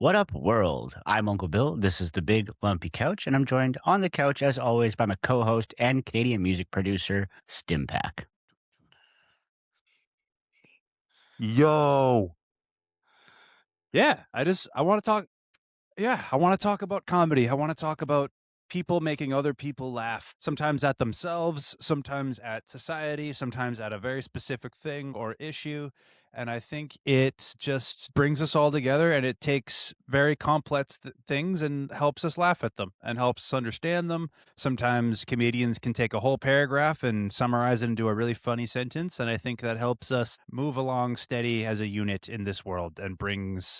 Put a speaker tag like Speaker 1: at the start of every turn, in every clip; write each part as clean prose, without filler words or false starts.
Speaker 1: What up, world? I'm Uncle Bill. This is the Big Lumpy Couch, and I'm joined on the couch, as always, by my co host and Canadian music producer, Stimpack.
Speaker 2: Yo. Yeah, I want to talk I want to talk about comedy. I want to talk about people making other people laugh, sometimes at themselves, sometimes at society, sometimes at a very specific thing or issue. And I think it just brings us all together and it takes very complex things and helps us laugh at them and helps us understand them. Sometimes comedians can take a whole paragraph and summarize it into a really funny sentence. And I think that helps us move along steady as a unit in this world and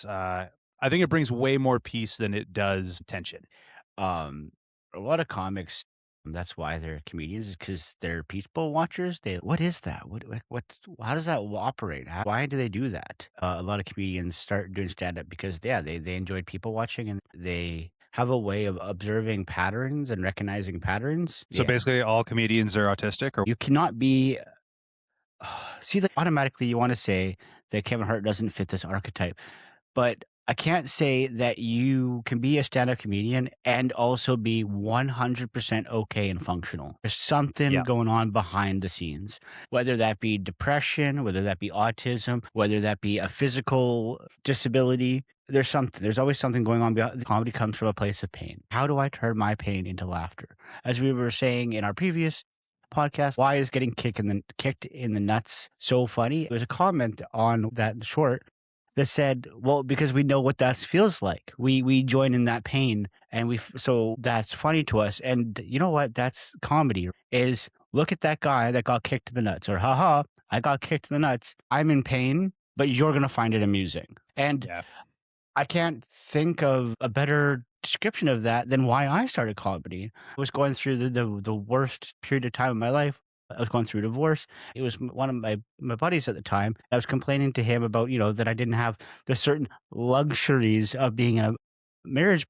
Speaker 2: I think it brings way more peace than it does tension.
Speaker 1: Um, a lot of comics, that's why they're comedians, because they're people watchers. What is that? How does that operate? Why do they do that? A lot of comedians start doing stand up because, yeah, they enjoyed people watching and they have a way of observing patterns and recognizing patterns.
Speaker 2: So
Speaker 1: Yeah.
Speaker 2: basically, all comedians are autistic, or
Speaker 1: You cannot be see, like, automatically you wanna say that Kevin Hart doesn't fit this archetype, but I can't say that you can be a stand-up comedian and also be 100% okay and functional. There's something
Speaker 2: yeah,
Speaker 1: going on behind the scenes, whether that be depression, whether that be autism, whether that be a physical disability. There's always something going on behind. The comedy comes from a place of pain. How do I turn my pain into laughter? As we were saying in our previous podcast, why is getting kicked in the nuts so funny? There's a comment on that short that said, "Well, because we know what that feels like. We join in that pain, and so that's funny to us." And you know what? That's comedy. Is look at that guy that got kicked in the nuts, or haha, I got kicked in the nuts. I'm in pain, but you're gonna find it amusing. And
Speaker 2: yeah.
Speaker 1: I can't think of a better description of that than why I started comedy. I was going through the worst period of time of my life. I was going through a divorce. It was one of my buddies at the time. I was complaining to him about, that I didn't have the certain luxuries of being in a marriage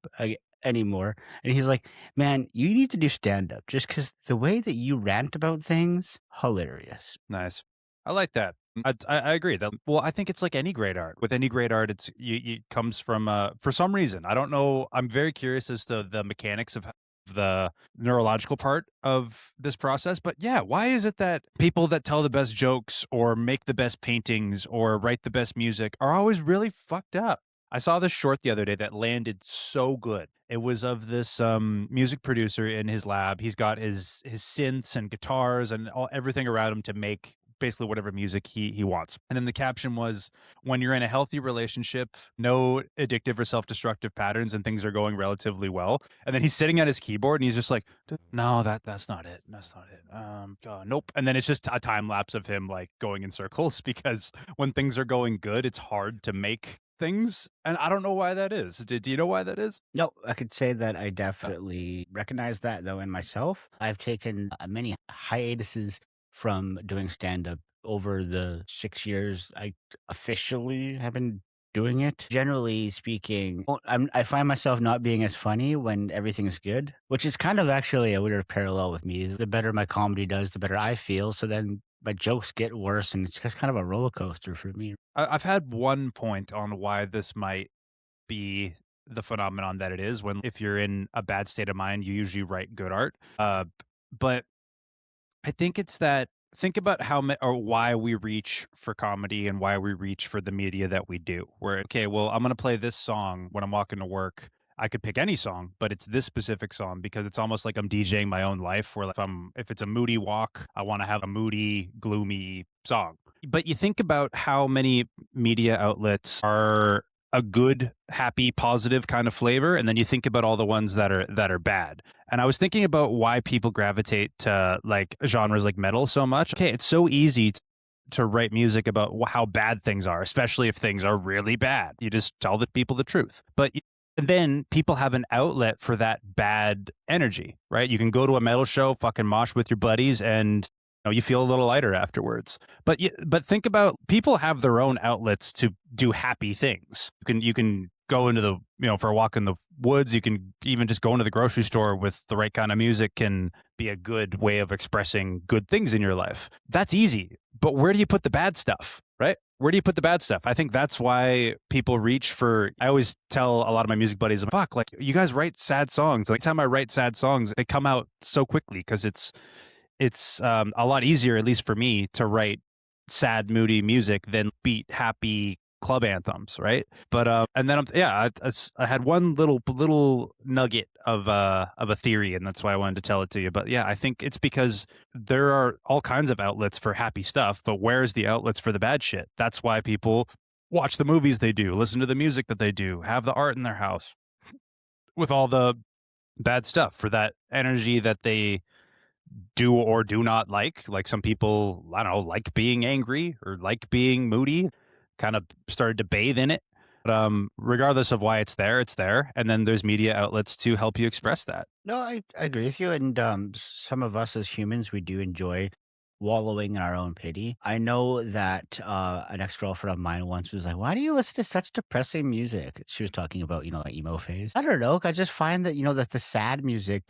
Speaker 1: anymore. And he's like, "Man, you need to do stand up just because the way that you rant about things, hilarious."
Speaker 2: Nice. I like that. I agree that. Well, I think it's like any great art. With any great art, it comes from for some reason. I don't know. I'm very curious as to the mechanics of the neurological part of this process. But yeah, why is it that people that tell the best jokes or make the best paintings or write the best music are always really fucked up? I saw this short the other day that landed so good. It was of this music producer in his lab. He's got his synths and guitars and everything around him to make basically whatever music he wants. And then the caption was, when you're in a healthy relationship, no addictive or self-destructive patterns, and things are going relatively well. And then he's sitting at his keyboard and he's just like, no, that's not it. That's not it. Nope. And then it's just a time lapse of him like going in circles because when things are going good, it's hard to make things. And I don't know why that is. Do you know why that is?
Speaker 1: No, I could say that I definitely recognize that though in myself. I've taken many hiatuses from doing stand up over the 6 years I officially have been doing it. Generally speaking, I find myself not being as funny when everything's good, which is kind of actually a weird parallel with me. Is the better my comedy does, the better I feel. So then my jokes get worse, and it's just kind of a roller coaster for me.
Speaker 2: I've had one point on why this might be the phenomenon that it is. When if you're in a bad state of mind, you usually write good art. But I think it's that think about or why we reach for comedy and why we reach for the media that we do. Where okay, well, I'm gonna play this song when I'm walking to work. I could pick any song, but it's this specific song because it's almost like I'm DJing my own life. Where if it's a moody walk, I want to have a moody, gloomy song. But you think about how many media outlets are a good, happy, positive kind of flavor, and then you think about all the ones that are bad. And I was thinking about why people gravitate to like genres like metal so much. Okay, it's so easy to write music about how bad things are, especially if things are really bad. You just tell the people the truth. And then people have an outlet for that bad energy, right? You can go to a metal show, fucking mosh with your buddies, and you feel a little lighter afterwards. But think about people have their own outlets to do happy things. You can go into the for a walk in the woods. You can even just go into the grocery store with the right kind of music can be a good way of expressing good things in your life. That's easy. But where do you put the bad stuff, right? where do you put the bad stuff? I think that's why people reach for. I always tell a lot of my music buddies, "Fuck, like you guys write sad songs. Like, time I write sad songs, they come out so quickly because it's a lot easier, at least for me, to write sad, moody music than beat happy club anthems, right? But and then I had one little nugget of a theory, and that's why I wanted to tell it to you. But yeah, I think it's because there are all kinds of outlets for happy stuff, but where's the outlets for the bad shit? That's why people watch the movies they do, listen to the music that they do, have the art in their house with all the bad stuff for that energy that they do or do not like. Like some people, I don't know, like being angry or like being moody, kind of started to bathe in it. But regardless of why it's there, it's there. And then there's media outlets to help you express that.
Speaker 1: No, I agree with you. And some of us as humans, we do enjoy wallowing in our own pity. I know that an ex girlfriend of mine once was like, "Why do you listen to such depressing music?" She was talking about, like emo phase. I don't know. I just find that, that the sad music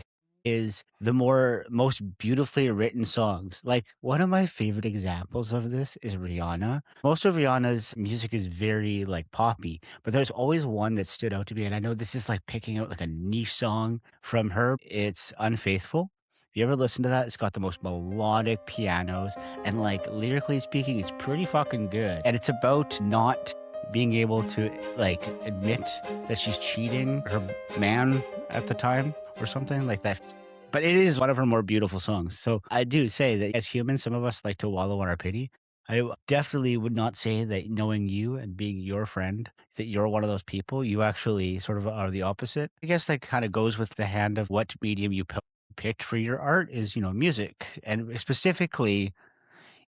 Speaker 1: is the most beautifully written songs. Like one of my favorite examples of this is Rihanna. Most of Rihanna's music is very like poppy, but there's always one that stood out to me. And I know this is like picking out like a niche song from her. It's Unfaithful. If you ever listen to that, it's got the most melodic pianos and like lyrically speaking, it's pretty fucking good. And it's about not being able to like admit that she's cheating her man at the time or something like that. But it is one of her more beautiful songs. So I do say that as humans, some of us like to wallow in our pity. Definitely would not say that knowing you and being your friend, that you're one of those people. You actually sort of are the opposite. I guess that kind of goes with the hand of what medium you picked for your art is, music. And specifically,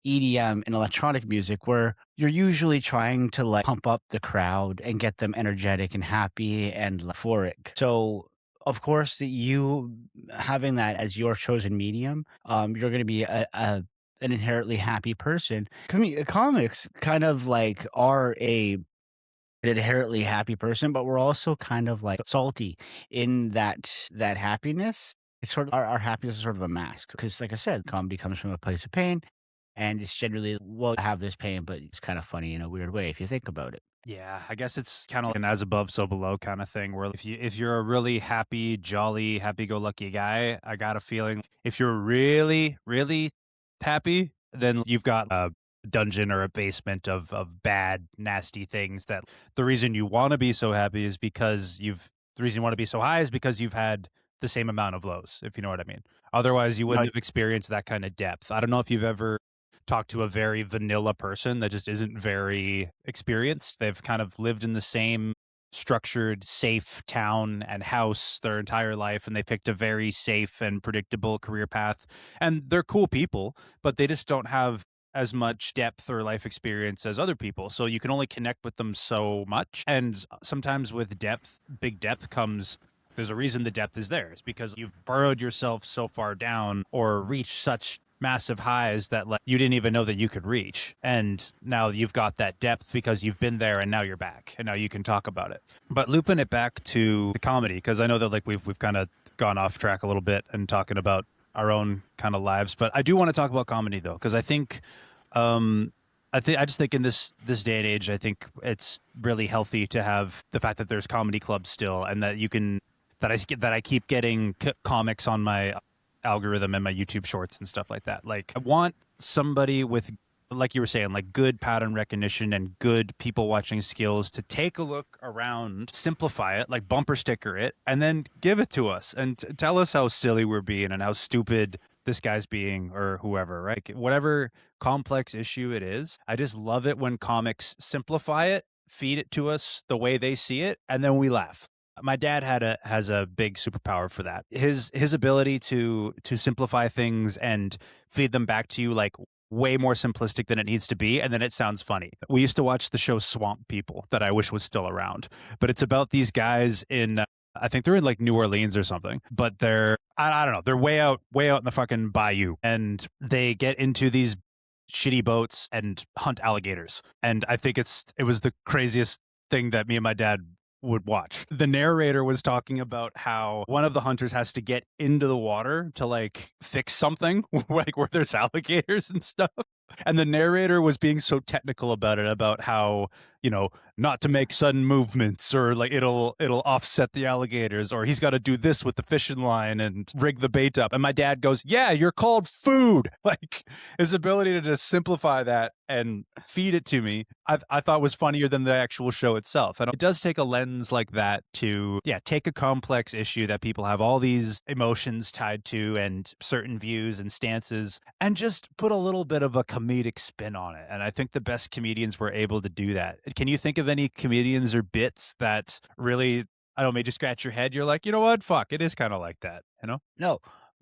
Speaker 1: EDM and electronic music where you're usually trying to like pump up the crowd and get them energetic and happy and euphoric. So of course that you having that as your chosen medium, you're going to be an inherently happy person. Comics kind of like are an inherently happy person, but we're also kind of like salty in that happiness. It's sort of our happiness is sort of a mask because, like I said, comedy comes from a place of pain, and it's generally well have this pain, but it's kind of funny in a weird way if you think about it.
Speaker 2: Yeah, I guess it's kind of like an as above, so below kind of thing. Where if you're a really happy, jolly, happy-go-lucky guy, I got a feeling if you're really, really happy, then you've got a dungeon or a basement of bad, nasty things. That the reason you want to be so happy is because the reason you want to be so high is because you've had the same amount of lows, if you know what I mean. Otherwise, you
Speaker 1: No,
Speaker 2: wouldn't have experienced that kind of depth. I don't know if you've ever talk to a very vanilla person that just isn't very experienced. They've kind of lived in the same structured, safe town and house their entire life, and they picked a very safe and predictable career path. And they're cool people, but they just don't have as much depth or life experience as other people. So you can only connect with them so much. And sometimes with depth, big depth comes there's a reason the depth is there. It's because you've burrowed yourself so far down or reached such massive highs that like you didn't even know that you could reach. And now you've got that depth because you've been there and now you're back and now you can talk about it. But looping it back to the comedy, because I know that like we've kind of gone off track a little bit and talking about our own kind of lives. But I do want to talk about comedy though, because I think I just think in this day and age, I think it's really healthy to have the fact that there's comedy clubs still, and that you can that I keep getting comics on my algorithm and my YouTube shorts and stuff like that. Like I want somebody with, like you were saying, like good pattern recognition and good people watching skills to take a look around, simplify it, like bumper sticker it, and then give it to us and tell us how silly we're being and how stupid this guy's being or whoever, right? Like, whatever complex issue it is, I just love it when comics simplify it, feed it to us the way they see it, and then we laugh. My dad has a big superpower for that. His ability to simplify things and feed them back to you like way more simplistic than it needs to be, and then it sounds funny. We used to watch the show Swamp People that I wish was still around, but it's about these guys in I think they're in like New Orleans or something, but I don't know, they're way out in the fucking bayou, and they get into these shitty boats and hunt alligators. And I think it was the craziest thing that me and my dad would watch. The narrator was talking about how one of the hunters has to get into the water to like fix something, like where there's alligators and stuff. And the narrator was being so technical about it, about how, you know, not to make sudden movements, or like it'll offset the alligators, or he's got to do this with the fishing line and rig the bait up. And my dad goes, "Yeah, you're called food." Like his ability to just simplify that and feed it to me, I thought was funnier than the actual show itself. And it does take a lens like that to, yeah, take a complex issue that people have all these emotions tied to and certain views and stances, and just put a little bit of a comedic spin on it. And I think the best comedians were able to do that. Can you think of any comedians or bits that really, I don't know, made you scratch your head? You're like, you know what? Fuck, it is kind of like that, you know?
Speaker 1: No,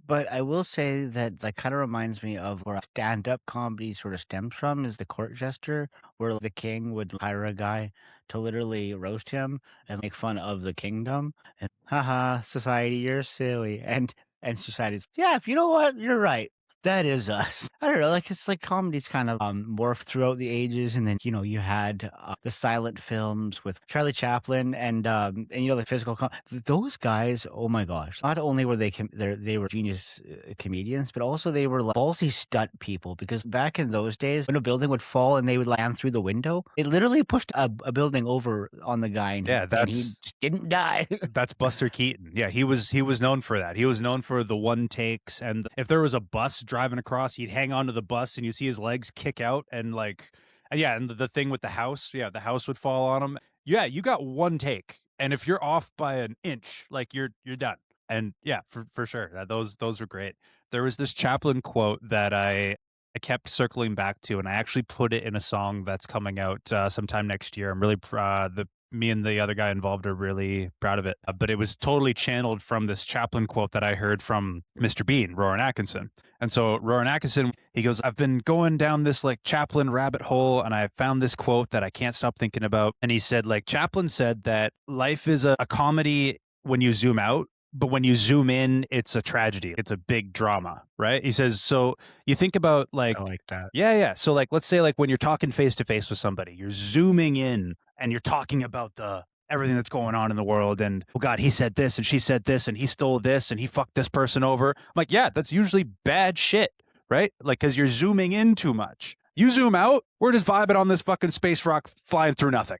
Speaker 1: but I will say that that kind of reminds me of where stand-up comedy sort of stems from is the court jester, where the king would hire a guy to literally roast him and make fun of the kingdom. And haha, society, you're silly. And society's, yeah, you know what? You're right. That is us. I don't know, like it's like comedy's kind of morphed throughout the ages, and then you had the silent films with Charlie Chaplin and the physical those guys. Oh my gosh! Not only were they were genius comedians, but also they were like ballsy stunt people. Because back in those days, when a building would fall and they would land through the window, it literally pushed a building over on the guy, and
Speaker 2: Yeah,
Speaker 1: he just didn't die.
Speaker 2: that's Buster Keaton. Yeah, he was known for that. He was known for the one takes, and if there was a bus driving across, he'd hang onto the bus and you see his legs kick out, and like, and yeah, and the thing with the house, yeah, the house would fall on him. Yeah, you got one take, and if you're off by an inch, like you're done. And yeah, for sure, those were great. There was this Chaplin quote that I kept circling back to, and I actually put it in a song that's coming out sometime next year. I'm really the me and the other guy involved are really proud of it. But it was totally channeled from this Chaplin quote that I heard from Mr. Bean, Rowan Atkinson. And so Rowan Atkinson, he goes, "I've been going down this like Chaplin rabbit hole, and I found this quote that I can't stop thinking about." And he said, like, Chaplin said that life is a comedy when you zoom out, but when you zoom in, it's a tragedy. It's a big drama, right? He says, so you think about like,
Speaker 1: I like that.
Speaker 2: yeah, yeah. So like, let's say like when you're talking face to face with somebody, you're zooming in and you're talking about the everything that's going on in the world, and oh god, he said this and she said this and he stole this and he fucked this person over. I'm like, yeah, that's usually bad shit, right? Like, because you're zooming in too much. You zoom out, we're just vibing on this fucking space rock flying through nothing,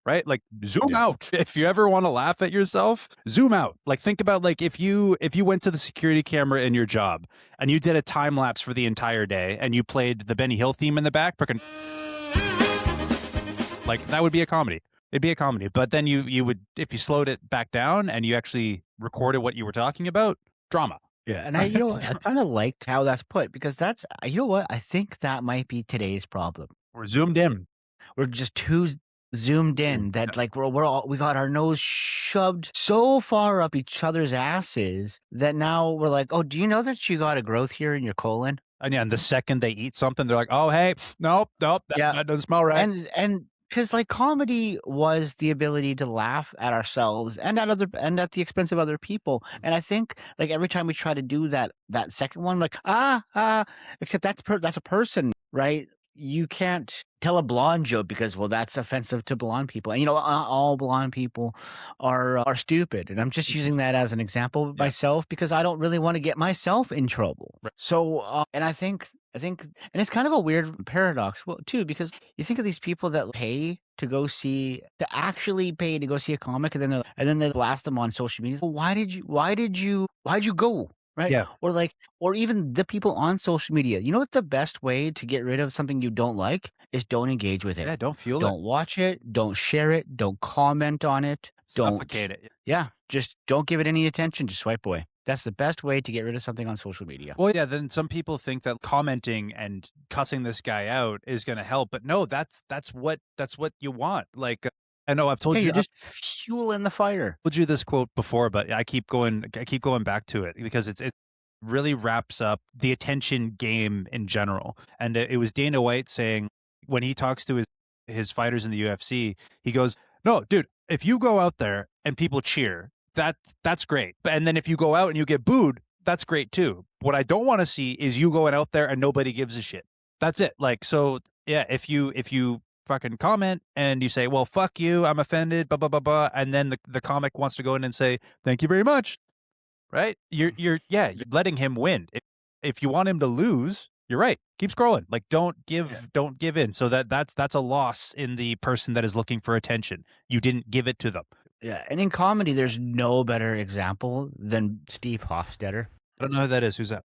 Speaker 2: right? Like zoom
Speaker 1: Yeah.
Speaker 2: out. If you ever want to laugh at yourself, zoom out. Like think about like if you went to the security camera in your job and you did a time lapse for the entire day and you played the Benny Hill theme in the back, freaking like that would be a comedy. It'd be a comedy. But then you would, if you slowed it back down and you actually recorded what you were talking about, drama.
Speaker 1: Yeah, and I kind of liked how that's put because that's you know what? I think that might be today's problem.
Speaker 2: We're zoomed in.
Speaker 1: We're just too zoomed in that like we got our nose shoved so far up each other's asses that now we're like, "Oh, do you know that you got a growth here in your colon?"
Speaker 2: And yeah, and the second they eat something, they're like, "Oh, hey, nope, nope,
Speaker 1: Yeah.
Speaker 2: that doesn't smell right."
Speaker 1: And because like comedy was the ability to laugh at ourselves and at the expense of other people. And I think like every time we try to do that second one, like except that's a person, right? You can't tell a blonde joke because well that's offensive to blonde people. And all blonde people are stupid. And I'm just using that as an example of
Speaker 2: Yeah.
Speaker 1: myself because I don't really want to get myself in trouble.
Speaker 2: Right.
Speaker 1: So and I think and it's kind of a weird paradox, well, too, because you think of these people that pay to actually pay to go see a comic, and then they blast them on social media. Well, why'd you go? Right?
Speaker 2: Yeah.
Speaker 1: Or even the people on social media. You know what the best way to get rid of something you don't like is don't engage with it.
Speaker 2: Yeah, don't fuel it.
Speaker 1: Don't watch it, don't share it, don't comment on it,
Speaker 2: Suffocate it.
Speaker 1: yeah, just don't give it any attention, just swipe away. That's the best way to get rid of something on social media.
Speaker 2: Well, yeah, then some people think that commenting and cussing this guy out is going to help, but no, that's what you want. Like I know I've told
Speaker 1: Yeah,
Speaker 2: you
Speaker 1: you're just fueling the fire.
Speaker 2: told you this quote before, but I keep going back to it because it really wraps up the attention game in general. And it was Dana White saying when he talks to his fighters in the UFC, he goes, "No, dude, if you go out there and people cheer, that's great. And then if you go out and you get booed, that's great too. What I don't want to see is you going out there and nobody gives a shit. That's it. Like, so yeah, if you fucking comment and you say, well, fuck you, I'm offended, blah, blah, blah, blah. And then the comic wants to go in and say, thank you very much. Right. You're letting him win. If you want him to lose, You're right. Keep scrolling. Like,
Speaker 1: Yeah.
Speaker 2: don't give in. So that's a loss in the person that is looking for attention. You didn't give it to them.
Speaker 1: Yeah, and in comedy, there's no better example than Steve Hofstetter.
Speaker 2: I don't know who that is. Who's that?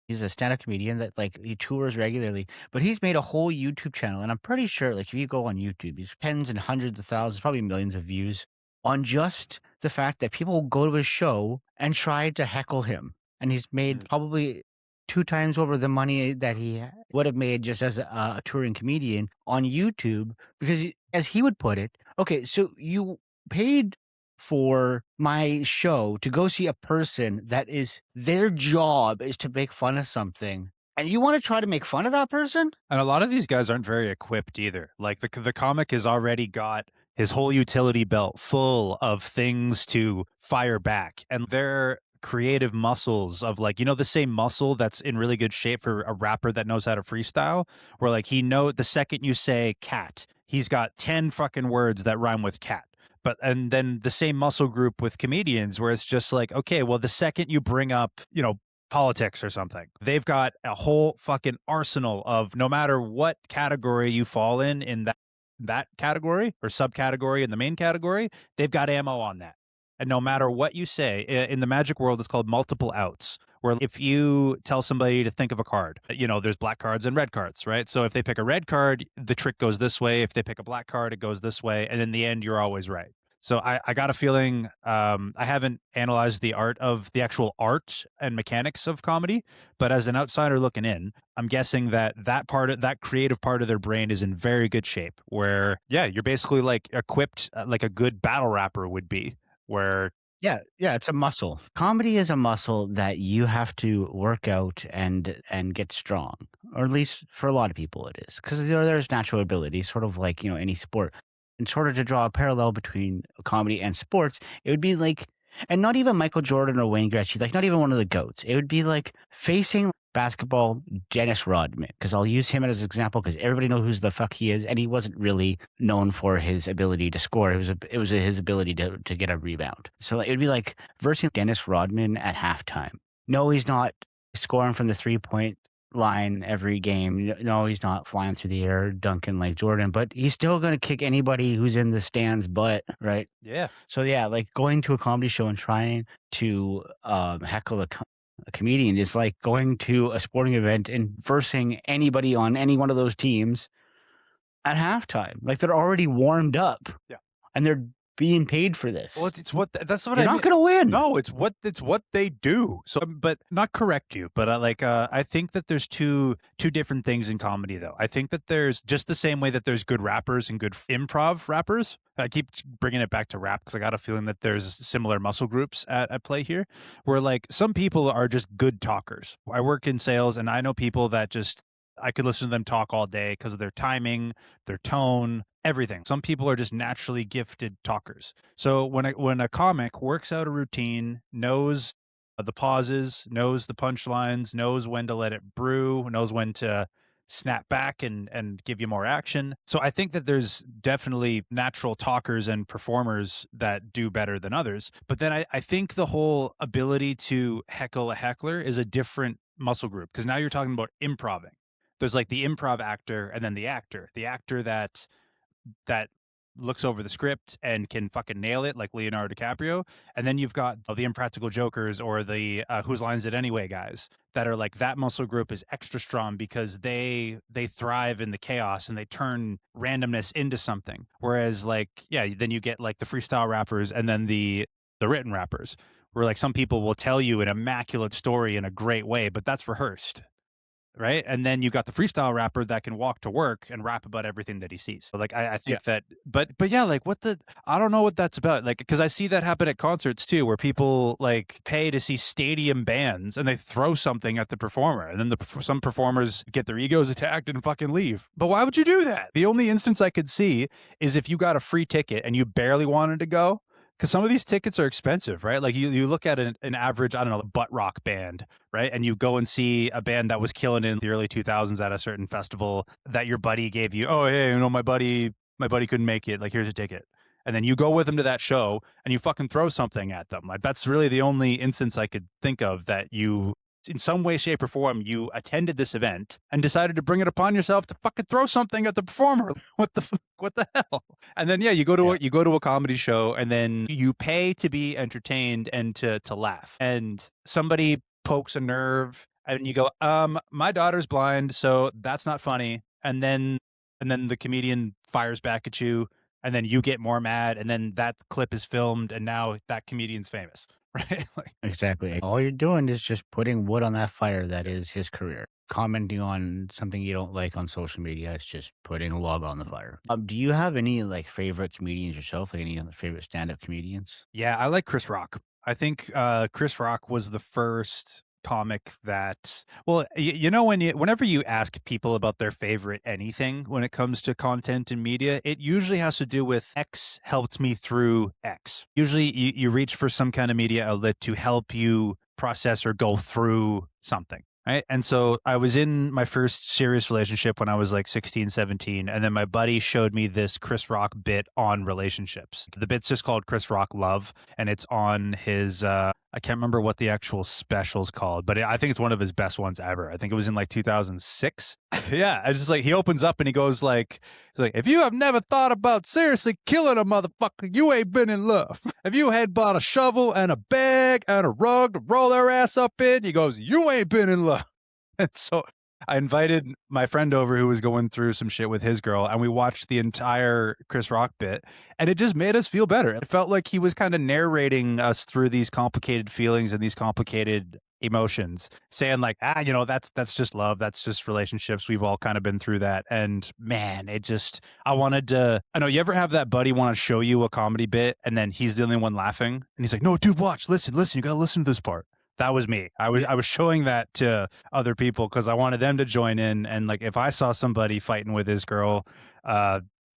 Speaker 1: He's a stand-up comedian that, like, he tours regularly, but he's made a whole YouTube channel, and I'm pretty sure, like, if you go on YouTube, he's tens and hundreds of thousands, probably millions of views on just the fact that people go to his show and try to heckle him, and he's made
Speaker 2: Mm.
Speaker 1: probably 2 times over the money that he would have made just as a touring comedian on YouTube because he, as he would put it, "Okay, so you paid for my show to go see a person that is their job is to make fun of something, and you wanna try to make fun of that person?"
Speaker 2: And a lot of these guys aren't very equipped either. Like the comic has already got his whole utility belt full of things to fire back, and their creative muscles of like, the same muscle that's in really good shape for a rapper that knows how to freestyle, where like he know the second you say cat, he's got 10 fucking words that rhyme with cat. But and then the same muscle group with comedians where it's just like, okay, well, the second you bring up, politics or something, they've got a whole fucking arsenal of no matter what category you fall in that category or subcategory in the main category, they've got ammo on that. And no matter what you say, in the magic world, it's called multiple outs. Where if you tell somebody to think of a card, there's black cards and red cards, right? So if they pick a red card, the trick goes this way. If they pick a black card, it goes this way. And in the end, you're always right. So I got a feeling, I haven't analyzed the art of the actual art and mechanics of comedy, but as an outsider looking in, I'm guessing that part of that creative part of their brain is in very good shape. Where yeah, you're basically like equipped like a good battle rapper would be. Where
Speaker 1: Yeah, yeah, it's a muscle. Comedy is a muscle that you have to work out and get strong, or at least for a lot of people it is, because there's natural ability, sort of like any sport. And sort of to draw a parallel between comedy and sports, it would be like, and not even Michael Jordan or Wayne Gretzky, like not even one of the goats. It would be like facing basketball Dennis Rodman, because I'll use him as an example because everybody knows who's the fuck he is, and he wasn't really known for his ability to score. It was his ability to get a rebound. So it would be like versus Dennis Rodman at halftime. No, he's not scoring from the 3-point line every game. No, he's not flying through the air, dunking like Jordan, but he's still going to kick anybody who's in the stands butt, right?
Speaker 2: yeah,
Speaker 1: So yeah, like going to a comedy show and trying to heckle a comedian is like going to a sporting event and versing anybody on any one of those teams at halftime. Like they're already warmed up
Speaker 2: yeah.
Speaker 1: and they're being paid for
Speaker 2: Well,
Speaker 1: this.
Speaker 2: it's what that's what
Speaker 1: You're
Speaker 2: I
Speaker 1: not
Speaker 2: mean.
Speaker 1: going to win.
Speaker 2: No, it's what they do. So, but not correct you, but I think that there's two different things in comedy though. I think that there's just the same way that there's good rappers and good improv rappers. I keep bringing it back to rap because I got a feeling that there's similar muscle groups at play here, where like some people are just good talkers. I work in sales, and I know people that just I could listen to them talk all day because of their timing, their tone, everything. Some people are just naturally gifted talkers. So when a comic works out a routine, knows the pauses, knows the punchlines, knows when to let it brew, knows when to snap back and give you more action. So I think that there's definitely natural talkers and performers that do better than others. But then I think the whole ability to heckle a heckler is a different muscle group because now you're talking about improving. There's like the improv actor and then the actor that looks over the script and can fucking nail it like Leonardo DiCaprio. And then you've got the impractical jokers or the whose lines it anyway guys that are like that muscle group is extra strong because they thrive in the chaos and they turn randomness into something. Whereas like yeah, then you get like the freestyle rappers and then the written rappers where like some people will tell you an immaculate story in a great way, but that's rehearsed, right? And then you got the freestyle rapper that can walk to work and rap about everything that he sees. So like I
Speaker 1: Yeah.
Speaker 2: think that, but yeah, like what the I don't know what that's about. Like because I see that happen at concerts too, where people like pay to see stadium bands and they throw something at the performer, and then some performers get their egos attacked and fucking leave. But why would you do that? The only instance I could see is if you got a free ticket and you barely wanted to go. Because some of these tickets are expensive, right? Like you look at an average, I don't know, butt rock band, right? And you go and see a band that was killing in the early 2000s at a certain festival that your buddy gave you. Oh, hey, my buddy couldn't make it. Like, here's a ticket. And then you go with them to that show and you fucking throw something at them. Like, that's really the only instance I could think of that you in some way, shape, or form, you attended this event and decided to bring it upon yourself to fucking throw something at the performer. What the hell? And then, yeah,
Speaker 1: Yeah.
Speaker 2: you go to a comedy show and then you pay to be entertained and to laugh. And somebody pokes a nerve and you go, my daughter's blind, so that's not funny. And then the comedian fires back at you, and then you get more mad, and then that clip is filmed, and now that comedian's famous, right? Like,
Speaker 1: Exactly. All you're doing is just putting wood on that fire that is his career. Commenting on something you don't like on social media is just putting a log on the fire. Do you have any like favorite comedians yourself? Like any other favorite stand-up comedians?
Speaker 2: yeah, I like Chris Rock. I think Chris Rock was the first comic that, well, you know, whenever you ask people about their favorite anything when it comes to content and media, it usually has to do with X helped me through X. Usually you reach for some kind of media outlet to help you process or go through something. Right. And so I was in my first serious relationship when I was like 16, 17. And then my buddy showed me this Chris Rock bit on relationships. The bit's just called Chris Rock Love. And it's on his, I can't remember what the actual special's called, but I think it's one of his best ones ever. I think it was in like 2006. Yeah. It's just like he opens up and he goes like, he's like, if you have never thought about seriously killing a motherfucker, you ain't been in love. If you had bought a shovel and a bag and a rug to roll their ass up in, he goes, you ain't been in love. And so I invited my friend over who was going through some shit with his girl, and we watched the entire Chris Rock bit, and it just made us feel better. It felt like he was kind of narrating us through these complicated feelings and these complicated emotions, saying like, you know, that's just love, that's just relationships. We've all kind of been through that. And man, I wanted to, I know you ever have that buddy want to show you a comedy bit and then he's the only one laughing and he's like, no, dude, watch, listen, you gotta listen to this part. That was me. I was showing that to other people because I wanted them to join in. And like, if I saw somebody fighting with his girl,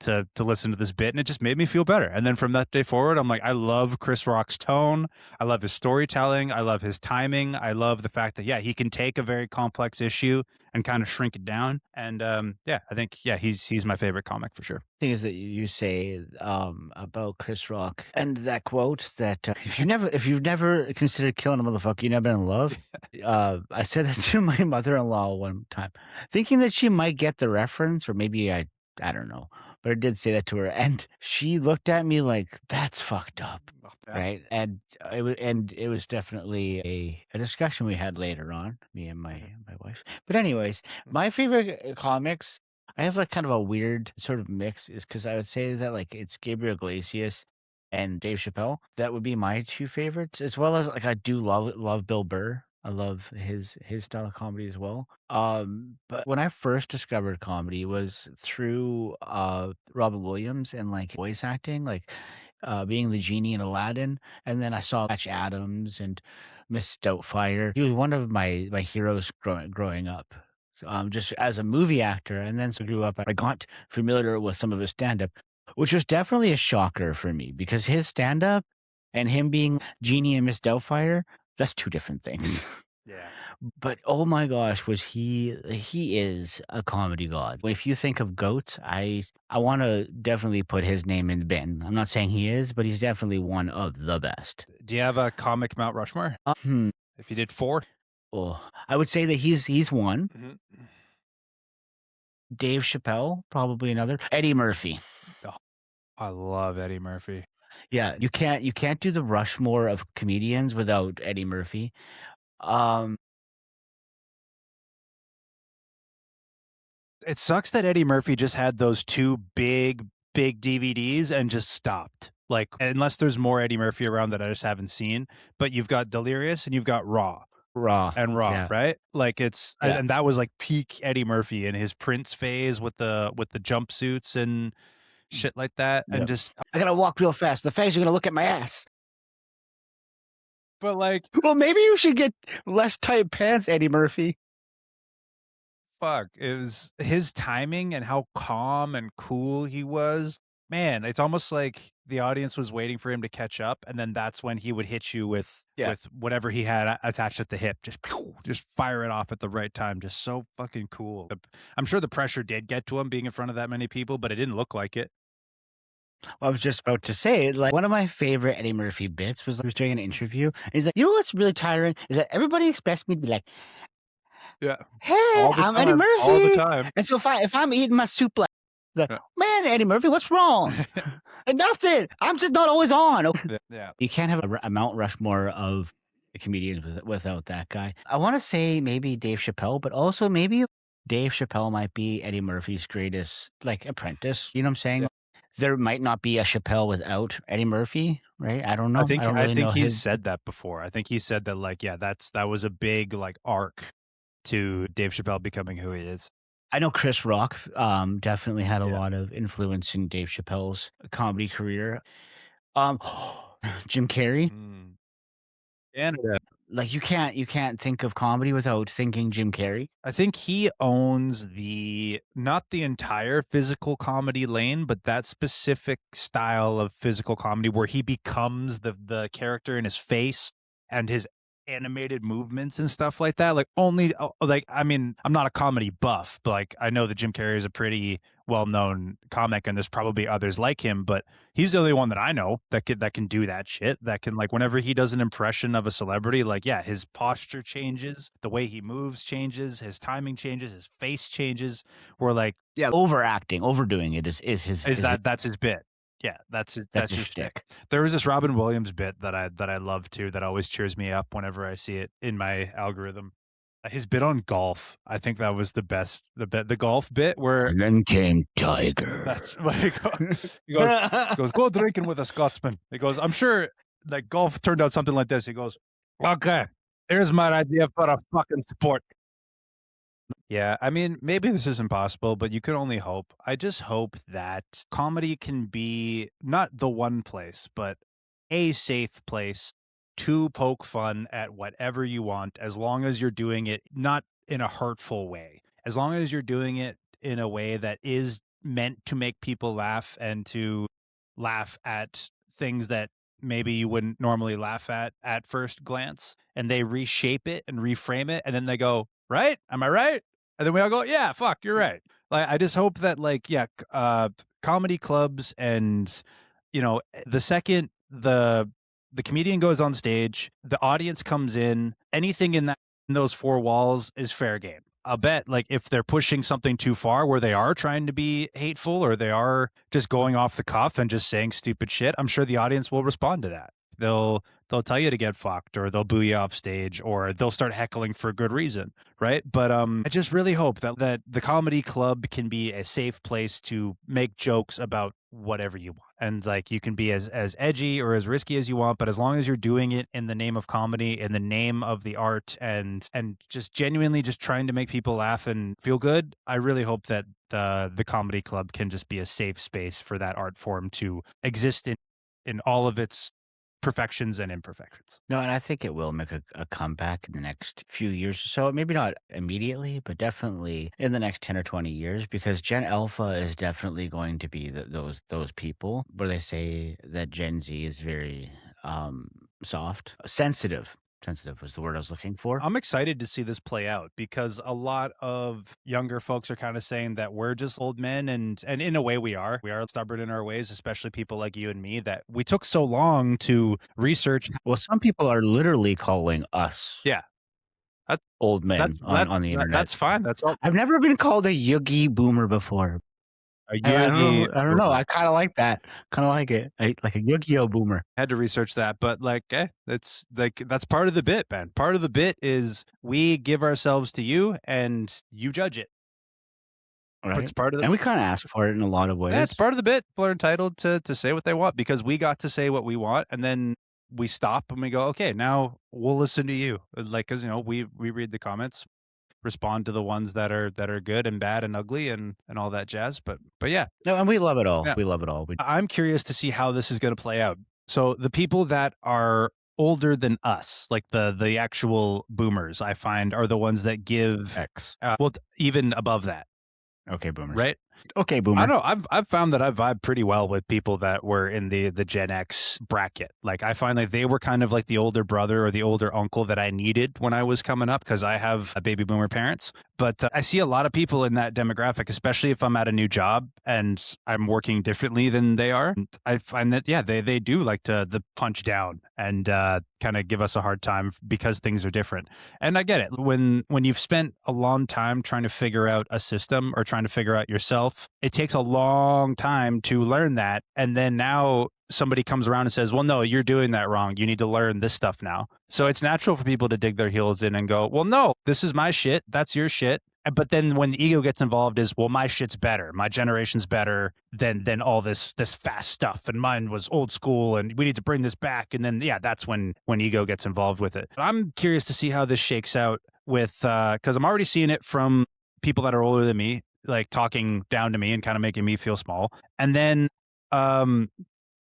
Speaker 2: to listen to this bit, and it just made me feel better. And then from that day forward, I'm like, I love Chris Rock's tone. I love his storytelling. I love his timing. I love the fact that, yeah, he can take a very complex issue and kind of shrink it down. And yeah, I think, yeah, he's my favorite comic for sure.
Speaker 1: Thing is that you say about Chris Rock and that quote that if you've never considered killing a motherfucker, you've never been in love. I said that to my mother-in-law one time, thinking that she might get the reference, or maybe I don't know, but I did say that to her, and she looked at me like that's fucked up,
Speaker 2: Yeah.
Speaker 1: right? And it was definitely a discussion we had later on, me and my wife. But anyways, my favorite comics. I have like kind of a weird sort of mix is because I would say that like it's Gabriel Iglesias and Dave Chappelle. That would be my two favorites, as well as like I do love Bill Burr. I love his style of comedy as well. But when I first discovered comedy was through Robin Williams and like voice acting, like being the genie in Aladdin, and then I saw Patch Adams and Miss Doubtfire. He was one of my heroes growing up, just as a movie actor, and then so grew up. I got familiar with some of his stand-up, which was definitely a shocker for me because his stand-up and him being Genie and Miss Doubtfire, that's two different things.
Speaker 2: Yeah.
Speaker 1: But oh my gosh, was he is a comedy god. If you think of goats, I want to definitely put his name in the bin. I'm not saying he is, but he's definitely one of the best.
Speaker 2: Do you have a comic Mount Rushmore?
Speaker 1: Hmm.
Speaker 2: If you did four?
Speaker 1: Oh, I would say that he's one.
Speaker 2: Mhm.
Speaker 1: Dave Chappelle, probably another. Eddie Murphy.
Speaker 2: Oh, I love Eddie Murphy.
Speaker 1: Yeah, you can't do the Rushmore of comedians without Eddie Murphy. Um,
Speaker 2: It sucks that Eddie Murphy just had those two big DVDs and just stopped. Like, unless there's more Eddie Murphy around that I just haven't seen, but you've got Delirious and you've got Raw,
Speaker 1: Raw.
Speaker 2: and Raw,
Speaker 1: Yeah,
Speaker 2: right? Like it's
Speaker 1: yeah,
Speaker 2: and that was like peak Eddie Murphy in his Prince phase with the jumpsuits and shit like that. And
Speaker 1: yep.
Speaker 2: just
Speaker 1: I gotta walk real fast. The fags are gonna look at my ass.
Speaker 2: but like
Speaker 1: Well, maybe you should get less tight pants, Eddie Murphy.
Speaker 2: fuck, it was his timing and how calm and cool he was. Man, it's almost like the audience was waiting for him to catch up, and then that's when he would hit you
Speaker 1: Yeah.
Speaker 2: with whatever he had attached at the hip. Just fire it off at the right time. Just so fucking cool. I'm sure the pressure did get to him being in front of that many people, but it didn't look like it.
Speaker 1: I was just about to say, like, one of my favorite Eddie Murphy bits was, he was doing an interview, and he's like, "You know what's really tiring is that everybody expects me to be like,
Speaker 2: Yeah.
Speaker 1: 'Hey,
Speaker 2: All the
Speaker 1: I'm Eddie
Speaker 2: time, all the
Speaker 1: Murphy.'
Speaker 2: time.
Speaker 1: And so if I'm eating my soup like,
Speaker 2: Yeah.
Speaker 1: "Man, Eddie Murphy, what's wrong?" "And nothing. I'm just not always on."
Speaker 2: Yeah, yeah.
Speaker 1: You can't have a Mount Rushmore of comedians without that guy. I wanna say maybe Dave Chappelle, but also maybe Dave Chappelle might be Eddie Murphy's greatest, like, apprentice, you know what I'm saying?
Speaker 2: Yeah.
Speaker 1: There might not be a Chappelle without Eddie Murphy, right? I don't
Speaker 2: I
Speaker 1: know. I
Speaker 2: think
Speaker 1: don't
Speaker 2: I
Speaker 1: really
Speaker 2: think
Speaker 1: know
Speaker 2: he's
Speaker 1: his.
Speaker 2: said that before. I think he said that, like, yeah, that was a big, like, arc to Dave Chappelle becoming who he is.
Speaker 1: I know Chris Rock, definitely had a
Speaker 2: Yeah.
Speaker 1: lot of influence in Dave Chappelle's comedy career. Um, Jim Carrey,
Speaker 2: Mm. Canada.
Speaker 1: like, you can't think of comedy without thinking Jim Carrey.
Speaker 2: I think he owns not the entire physical comedy lane, but that specific style of physical comedy where he becomes the character in his face and his animated movements and stuff like that. Like only like I mean, I'm not a comedy buff, but like I know that Jim Carrey is a pretty well-known comic and there's probably others like him, but he's the only one that I know that can do that shit. That can like whenever he does an impression of a celebrity, like yeah, his posture changes, the way he moves changes, his timing changes, his face changes. Where like
Speaker 1: Yeah, overacting, overdoing it is his
Speaker 2: is
Speaker 1: is
Speaker 2: that's his bit. Yeah,
Speaker 1: that's
Speaker 2: that's
Speaker 1: his
Speaker 2: his shtick.
Speaker 1: shtick.
Speaker 2: There was this Robin Williams bit that I love too that always cheers me up whenever I see it in my algorithm. His bit on golf, I think that was the best. The golf bit where
Speaker 1: And then came
Speaker 2: that's
Speaker 1: Tiger.
Speaker 2: like he goes, "Go drinking with a Scotsman." He goes, "I'm sure like golf turned out something like this." He goes, "Okay, here's my idea for a fucking sport." Yeah, I mean, maybe this is impossible, but you can only hope. I just hope that comedy can be not the one place, but a safe place to poke fun at whatever you want, as long as you're doing it not in a hurtful way, as long as you're doing it in a way that is meant to make people laugh and to laugh at things that maybe you wouldn't normally laugh at first glance, and they reshape it and reframe it, and then they go, right? Am I right? And then we all go, "Yeah, fuck, you're right." Like, I just hope that, like, yeah, comedy clubs and, the second the comedian goes on stage, the audience comes in, anything in those 4 walls is fair game. I'll bet, like, if they're pushing something too far where they are trying to be hateful or they are just going off the cuff and just saying stupid shit, I'm sure the audience will respond to that. They'll tell you to get fucked or they'll boo you off stage or they'll start heckling for good reason, right? But I just really hope that the comedy club can be a safe place to make jokes about whatever you want. And like you can be as edgy or as risky as you want, but as long as you're doing it in the name of comedy, in the name of the art and just genuinely just trying to make people laugh and feel good, I really hope that the comedy club can just be a safe space for that art form to exist in all of its perfections and imperfections.
Speaker 1: No, and I think it will make a comeback in the next few years or so. Maybe not immediately, but definitely in the next 10 or 20 years, because Gen Alpha is definitely going to be those people where they say that Gen Z is very soft, sensitive. Sensitive was the word I was looking for.
Speaker 2: I'm excited to see this play out because a lot of younger folks are kind of saying that we're just old men and in a way we are. We are stubborn in our ways, especially people like you and me that we took so long to research.
Speaker 1: Well, some people are literally calling us
Speaker 2: Yeah. That,
Speaker 1: old
Speaker 2: that's
Speaker 1: men on the internet.
Speaker 2: that's fine. That's all.
Speaker 1: I've never been called a Yugi boomer before.
Speaker 2: A
Speaker 1: I don't
Speaker 2: Yugi
Speaker 1: know. I don't know.
Speaker 2: boomer.
Speaker 1: I kind of like that. Kind of like it. Like a Yu-Gi-Oh boomer,
Speaker 2: Had to research that, but like, it's like that's part of the bit, man. Part of the bit is we give ourselves to you and you judge it. It's
Speaker 1: right?
Speaker 2: part of the
Speaker 1: And we kind of ask for it in a lot of
Speaker 2: Yeah, it's
Speaker 1: ways.
Speaker 2: part of the bit. People are entitled to say what they want because we got to say what we want, and then we stop and we go, okay, now we'll listen to you. Like, because we read the comments, respond to the ones that are good and bad and ugly and all that jazz. But yeah,
Speaker 1: No, and we love it all.
Speaker 2: yeah.
Speaker 1: We love it all.
Speaker 2: I'm curious to see how this is going to play out. So the people that are older than us, like the actual boomers, I find are the ones that give
Speaker 1: X.
Speaker 2: even above that,
Speaker 1: Okay, boomers.
Speaker 2: right?
Speaker 1: Okay,
Speaker 2: I
Speaker 1: boomer.
Speaker 2: don't know. I've found that I vibe pretty well with people that were in the Gen X bracket. Like I find like they were kind of like the older brother or the older uncle that I needed when I was coming up because I have a baby boomer parents. But I see a lot of people in that demographic, especially if I'm at a new job and I'm working differently than they are. And I find that yeah, they do like to the punch down and kind of give us a hard time because things are different. And I get it. When you've spent a long time trying to figure out a system or trying to figure out yourself, it takes a long time to learn that. And then now somebody comes around and says, "Well, no, you're doing that wrong. You need to learn this stuff now." So it's natural for people to dig their heels in and go, "Well, no, this is my shit. That's your shit." But then when the ego gets involved is, well, my shit's better. My generation's better than all this fast stuff. And mine was old school and we need to bring this back. And then yeah, that's when ego gets involved with it. I'm curious to see how this shakes out with because I'm already seeing it from people that are older than me, like talking down to me and kind of making me feel small. And then um